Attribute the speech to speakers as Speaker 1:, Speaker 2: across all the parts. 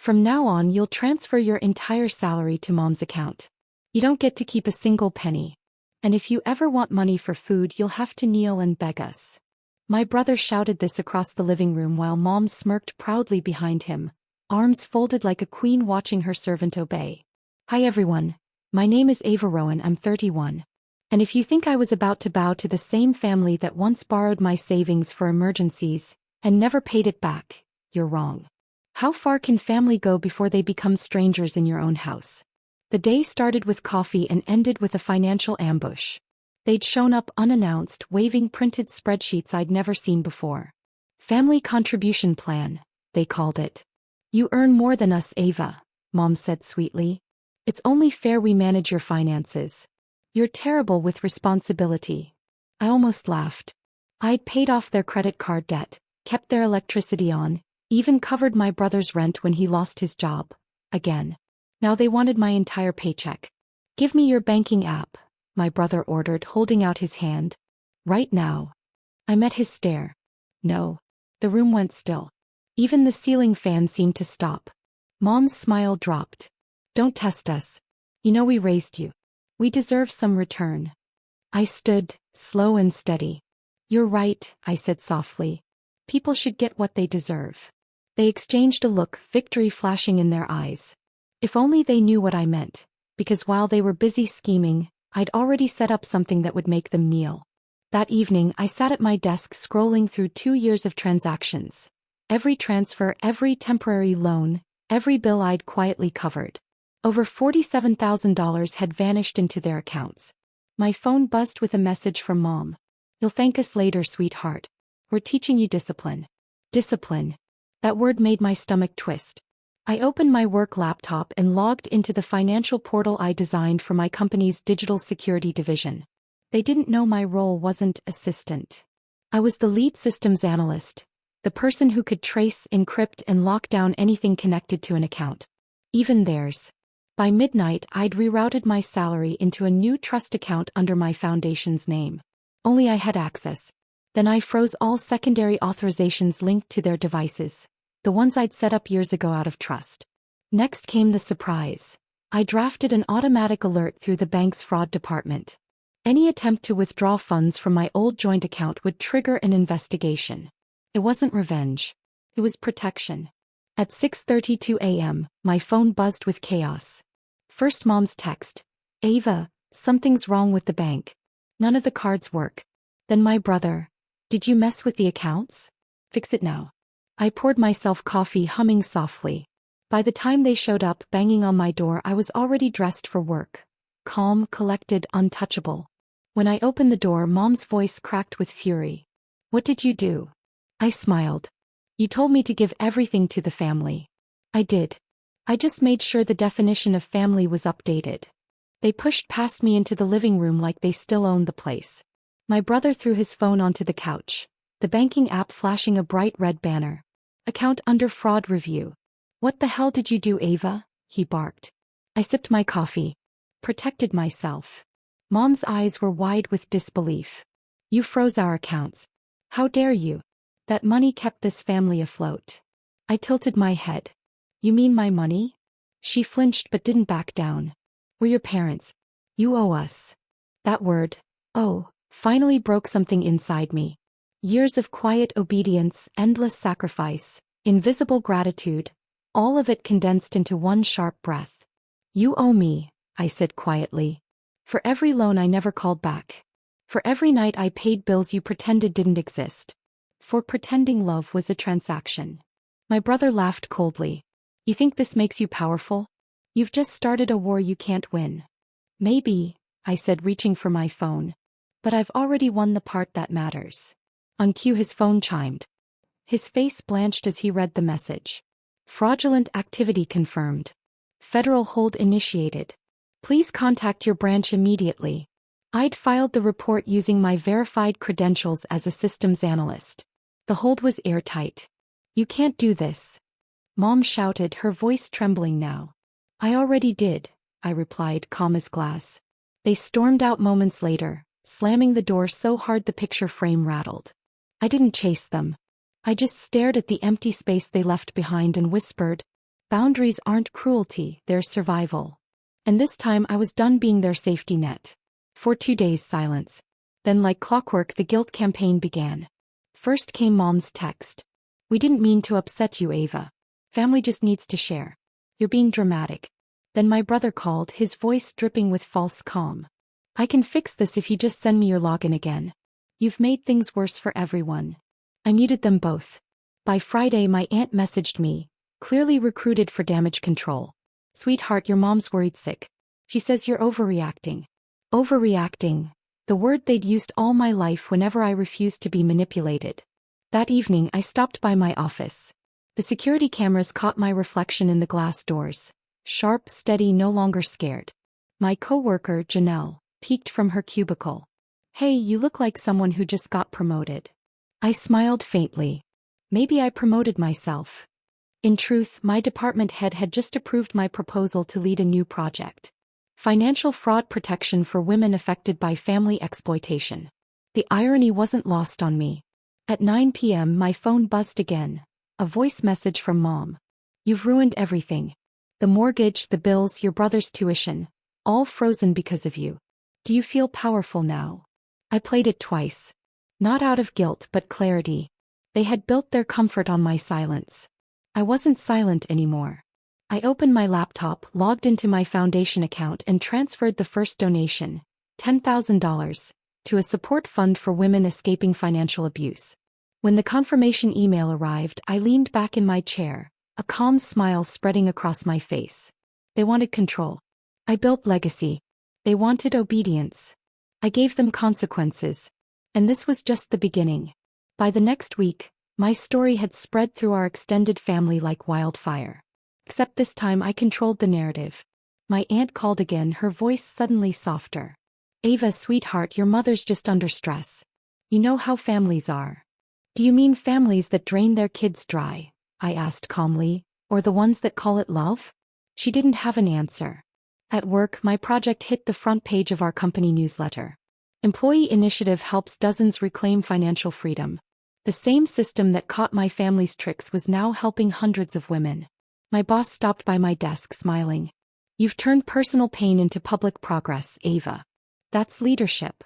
Speaker 1: From now on, you'll transfer your entire salary to Mom's account. You don't get to keep a single penny. And if you ever want money for food, you'll have to kneel and beg us." My brother shouted this across the living room while Mom smirked proudly behind him, arms folded like a queen watching her servant obey. "Hi everyone. My name is Ava Rowan, I'm 31. And if you think I was about to bow to the same family that once borrowed my savings for emergencies and never paid it back, you're wrong. How far can family go before they become strangers in your own house?" The day started with coffee and ended with a financial ambush. They'd shown up unannounced, waving printed spreadsheets I'd never seen before. "Family contribution plan," they called it. "You earn more than us, Ava," Mom said sweetly. "It's only fair we manage your finances. You're terrible with responsibility." I almost laughed. I'd paid off their credit card debt, kept their electricity on, even covered my brother's rent when he lost his job. Again. Now they wanted my entire paycheck. "Give me your banking app," my brother ordered, holding out his hand. "Right now." I met his stare. No. The room went still. Even the ceiling fan seemed to stop. Mom's smile dropped. "Don't test us. You know we raised you. We deserve some return." I stood, slow and steady. "You're right," I said softly. "People should get what they deserve." They exchanged a look, victory flashing in their eyes. If only they knew what I meant, because while they were busy scheming, I'd already set up something that would make them kneel. That evening, I sat at my desk scrolling through 2 years of transactions. Every transfer, every temporary loan, every bill I'd quietly covered. Over $47,000 had vanished into their accounts. My phone buzzed with a message from Mom. "You'll thank us later, sweetheart. We're teaching you discipline." Discipline. That word made my stomach twist. I opened my work laptop and logged into the financial portal I designed for my company's digital security division. They didn't know my role wasn't assistant. I was the lead systems analyst, the person who could trace, encrypt, and lock down anything connected to an account. Even theirs. By midnight, I'd rerouted my salary into a new trust account under my foundation's name. Only I had access. Then I froze all secondary authorizations linked to their devices, the ones I'd set up years ago out of trust. Next came the surprise. I drafted an automatic alert through the bank's fraud department. Any attempt to withdraw funds from my old joint account would trigger an investigation. It wasn't revenge. It was protection. At 6:32 a.m., my phone buzzed with chaos. First Mom's text. "Ava, something's wrong with the bank. None of the cards work." Then my brother. "Did you mess with the accounts? Fix it now." I poured myself coffee, humming softly. By the time they showed up banging on my door, I was already dressed for work. Calm, collected, untouchable. When I opened the door, Mom's voice cracked with fury. "What did you do?" I smiled. "You told me to give everything to the family." "I did. I just made sure the definition of family was updated." They pushed past me into the living room like they still owned the place. My brother threw his phone onto the couch, the banking app flashing a bright red banner. "Account under fraud review." "What the hell did you do, Ava?" he barked. I sipped my coffee. Protected myself. Mom's eyes were wide with disbelief. "You froze our accounts. How dare you? That money kept this family afloat." I tilted my head. "You mean my money?" She flinched but didn't back down. "We're your parents. You owe us." That word, "oh," finally broke something inside me. Years of quiet obedience, endless sacrifice, invisible gratitude, all of it condensed into one sharp breath. "You owe me," I said quietly. "For every loan I never called back. For every night I paid bills you pretended didn't exist. For pretending love was a transaction." My brother laughed coldly. "You think this makes you powerful? You've just started a war you can't win." "Maybe," I said, reaching for my phone. "But I've already won the part that matters." On cue, his phone chimed. His face blanched as he read the message. "Fraudulent activity confirmed. Federal hold initiated. Please contact your branch immediately." I'd filed the report using my verified credentials as a systems analyst. The hold was airtight. "You can't do this," Mom shouted, her voice trembling now. "I already did," I replied, calm as glass. They stormed out moments later, slamming the door so hard the picture frame rattled. I didn't chase them. I just stared at the empty space they left behind and whispered, Boundaries aren't cruelty, they're survival. And this time I was done being their safety net. For 2 days silence. Then like clockwork the guilt campaign began. First came Mom's text. "We didn't mean to upset you, Ava. Family just needs to share. You're being dramatic." Then my brother called, his voice dripping with false calm. "I can fix this if you just send me your login again. You've made things worse for everyone." I muted them both. By Friday my aunt messaged me, clearly recruited for damage control. "Sweetheart, your mom's worried sick. She says you're overreacting." Overreacting. The word they'd used all my life whenever I refused to be manipulated. That evening I stopped by my office. The security cameras caught my reflection in the glass doors. Sharp, steady, no longer scared. My coworker, Janelle, peeked from her cubicle. "Hey, you look like someone who just got promoted." I smiled faintly. Maybe I promoted myself. In truth, my department head had just approved my proposal to lead a new project. Financial fraud protection for women affected by family exploitation. The irony wasn't lost on me. At 9 p.m. my phone buzzed again. A voice message from Mom. "You've ruined everything. The mortgage, the bills, your brother's tuition. All frozen because of you. Do you feel powerful now?" I played it twice. Not out of guilt but clarity. They had built their comfort on my silence. I wasn't silent anymore. I opened my laptop, logged into my foundation account and transferred the first donation, $10,000, to a support fund for women escaping financial abuse. When the confirmation email arrived, I leaned back in my chair, a calm smile spreading across my face. They wanted control. I built legacy. They wanted obedience. I gave them consequences. And this was just the beginning. By the next week, my story had spread through our extended family like wildfire. Except this time I controlled the narrative. My aunt called again, her voice suddenly softer. "Ava, sweetheart, your mother's just under stress. You know how families are." "Do you mean families that drain their kids dry?" I asked calmly, "or the ones that call it love?" She didn't have an answer. At work, my project hit the front page of our company newsletter. Employee initiative helps dozens reclaim financial freedom. The same system that caught my family's tricks was now helping hundreds of women. My boss stopped by my desk smiling. "You've turned personal pain into public progress, Ava. That's leadership."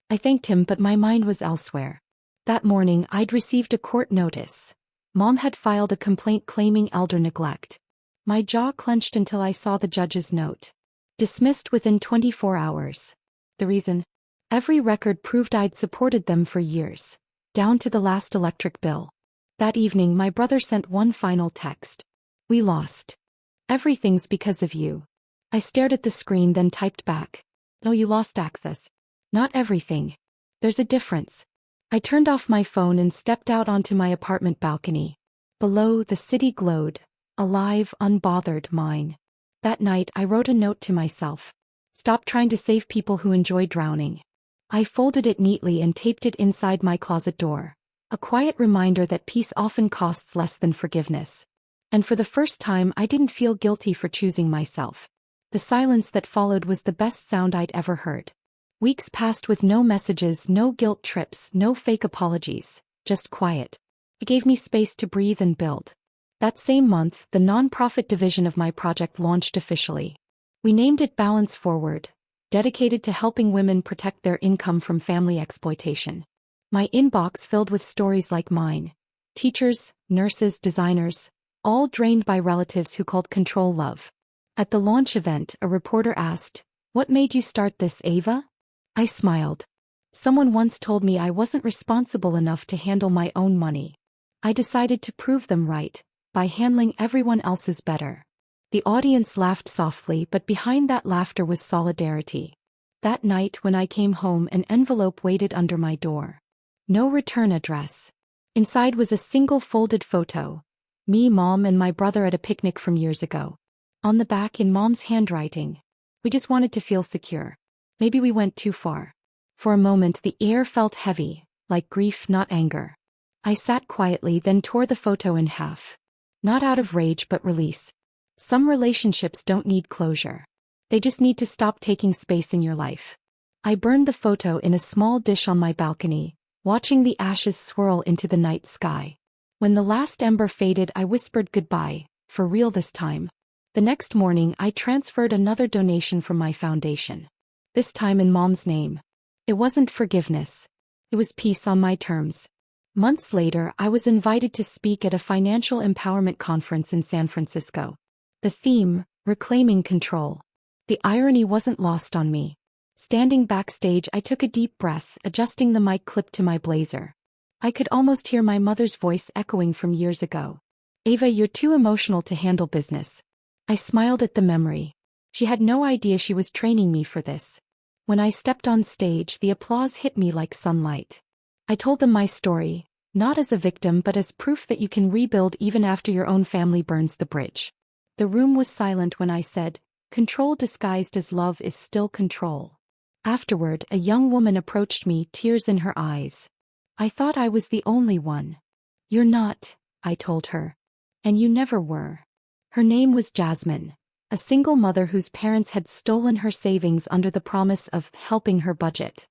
Speaker 1: I thanked him, but my mind was elsewhere. That morning I'd received a court notice. Mom had filed a complaint claiming elder neglect. My jaw clenched until I saw the judge's note. Dismissed within 24 hours. The reason? Every record proved I'd supported them for years, down to the last electric bill. That evening my brother sent one final text. "We lost. Everything's because of you." I stared at the screen, then typed back. "No, you lost access. Not everything. There's a difference." I turned off my phone and stepped out onto my apartment balcony. Below, the city glowed, alive, unbothered, mine. That night I wrote a note to myself. Stop trying to save people who enjoy drowning. I folded it neatly and taped it inside my closet door. A quiet reminder that peace often costs less than forgiveness. And for the first time I didn't feel guilty for choosing myself. The silence that followed was the best sound I'd ever heard. Weeks passed with no messages, no guilt trips, no fake apologies, just quiet. It gave me space to breathe and build. That same month, the nonprofit division of my project launched officially. We named it Balance Forward, dedicated to helping women protect their income from family exploitation. My inbox filled with stories like mine. Teachers, nurses, designers, all drained by relatives who called control love. At the launch event, a reporter asked, "What made you start this, Ava?" I smiled. Someone once told me I wasn't responsible enough to handle my own money. I decided to prove them right, by handling everyone else's better. The audience laughed softly, but behind that laughter was solidarity. That night when I came home, an envelope waited under my door. No return address. Inside was a single folded photo. Me, Mom, and my brother at a picnic from years ago. On the back, in Mom's handwriting, "We just wanted to feel secure. Maybe we went too far." For a moment the air felt heavy, like grief, not anger. I sat quietly, then tore the photo in half. Not out of rage but release. Some relationships don't need closure. They just need to stop taking space in your life. I burned the photo in a small dish on my balcony, watching the ashes swirl into the night sky. When the last ember faded, I whispered goodbye, for real this time. The next morning I transferred another donation from my foundation. This time in Mom's name. It wasn't forgiveness. It was peace on my terms. Months later, I was invited to speak at a financial empowerment conference in San Francisco. The theme, reclaiming control. The irony wasn't lost on me. Standing backstage, I took a deep breath, adjusting the mic clip to my blazer. I could almost hear my mother's voice echoing from years ago. Ava, you're too emotional to handle business. I smiled at the memory. She had no idea she was training me for this. When I stepped on stage, the applause hit me like sunlight. I told them my story, not as a victim but as proof that you can rebuild even after your own family burns the bridge. The room was silent when I said, "Control disguised as love is still control." Afterward, a young woman approached me, tears in her eyes. I thought I was the only one. "You're not," I told her. "And you never were." Her name was Jasmine, a single mother whose parents had stolen her savings under the promise of helping her budget.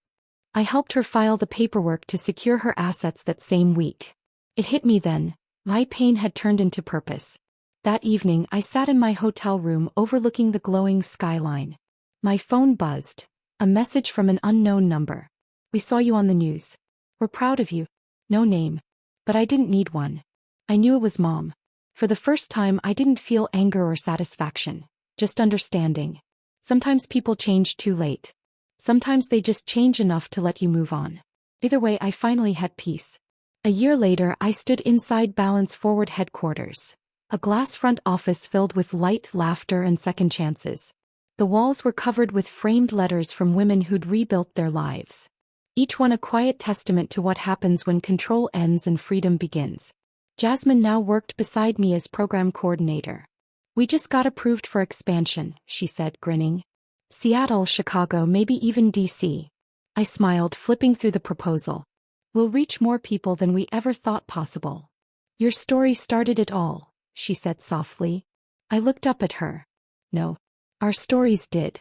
Speaker 1: I helped her file the paperwork to secure her assets that same week. It hit me then. My pain had turned into purpose. That evening, I sat in my hotel room overlooking the glowing skyline. My phone buzzed. A message from an unknown number. "We saw you on the news. We're proud of you." No name. But I didn't need one. I knew it was Mom. For the first time, I didn't feel anger or satisfaction, just understanding. Sometimes people change too late. Sometimes they just change enough to let you move on. Either way, I finally had peace. A year later, I stood inside Balance Forward headquarters. A glass front office filled with light, laughter, and second chances. The walls were covered with framed letters from women who'd rebuilt their lives. Each one a quiet testament to what happens when control ends and freedom begins. Jasmine now worked beside me as program coordinator. "We just got approved for expansion," she said, grinning. "Seattle, Chicago, maybe even DC. I smiled, flipping through the proposal. "We'll reach more people than we ever thought possible." "Your story started it all," she said softly. I looked up at her. "No. Our stories did."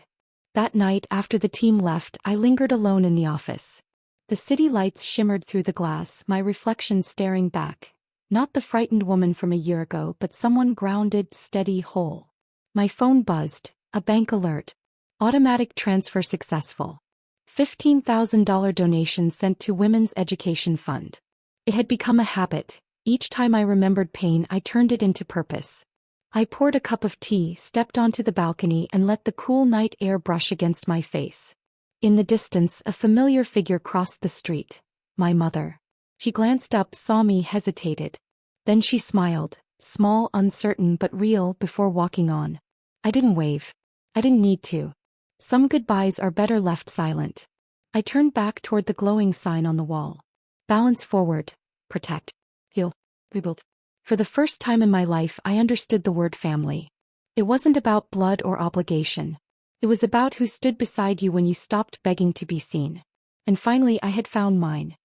Speaker 1: That night, after the team left, I lingered alone in the office. The city lights shimmered through the glass, my reflection staring back. Not the frightened woman from a year ago, but someone grounded, steady, whole. My phone buzzed. A bank alert. Automatic transfer successful. $15,000 donation sent to Women's Education Fund. It had become a habit. Each time I remembered pain, I turned it into purpose. I poured a cup of tea, stepped onto the balcony, and let the cool night air brush against my face. In the distance, a familiar figure crossed the street. My mother. She glanced up, saw me, hesitated. Then she smiled, small, uncertain but real, before walking on. I didn't wave. I didn't need to. Some goodbyes are better left silent. I turned back toward the glowing sign on the wall. Balance forward. Protect. Heal. Rebuild. For the first time in my life, I understood the word family. It wasn't about blood or obligation. It was about who stood beside you when you stopped begging to be seen. And finally, I had found mine.